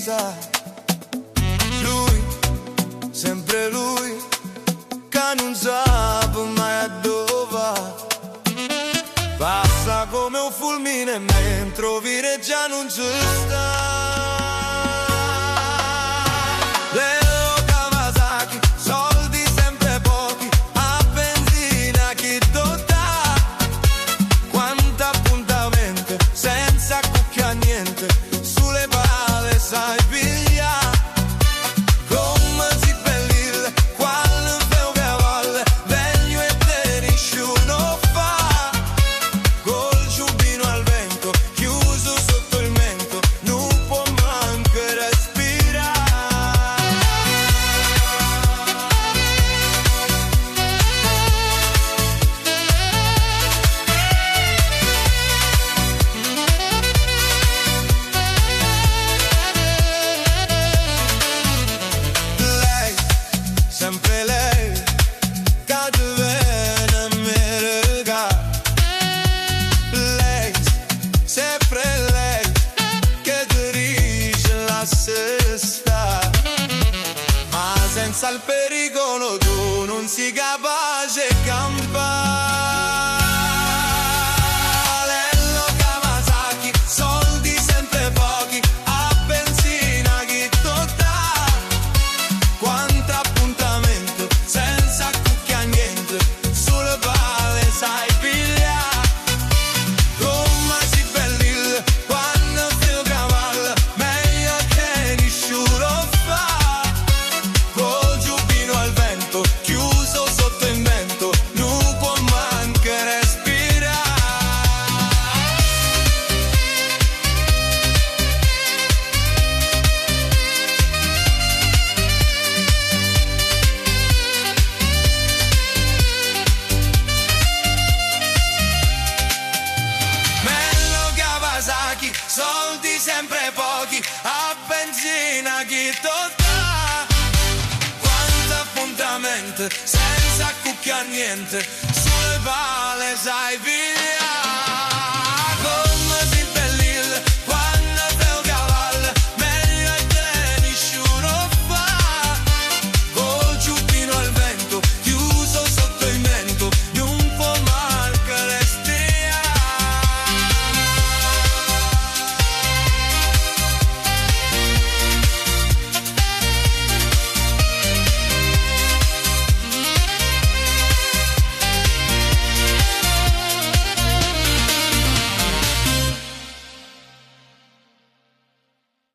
sta. Lui, sempre lui, che non sa mai a dove. Passa come un fulmine mentre vire già non ci sta. Leo Kawasaki, soldi sempre pochi, a benzina chi dà. Quanto appuntamento, senza cucchia niente, sulle pale sai pigliare. Come si bellille, quale feo cavallo, veglio e tenisciuno fa. Col giubbino al vento, chiuso sotto il mento, non può manco respirare. Lei, sempre lei, che deve America. Lei, sempre lei, che dirige la sesta. Ma senza il pericolo tu non sei capace di campare. Lello Kawasaki, soldi sempre pochi, a benzina chi dà. Quanto appuntamento, senza cucchia niente, sulle pale sai pigliare. Come si bellille, quando fil cavallo, meglio che nessuno fa. Col giubbino al vento, chiuso sotto il mento, non può manco respirare. Mello Kawasaki, soldi sempre pochi, a benzina chi dà. Quanto appuntamento, senza cucchia niente, sulle pale sai via.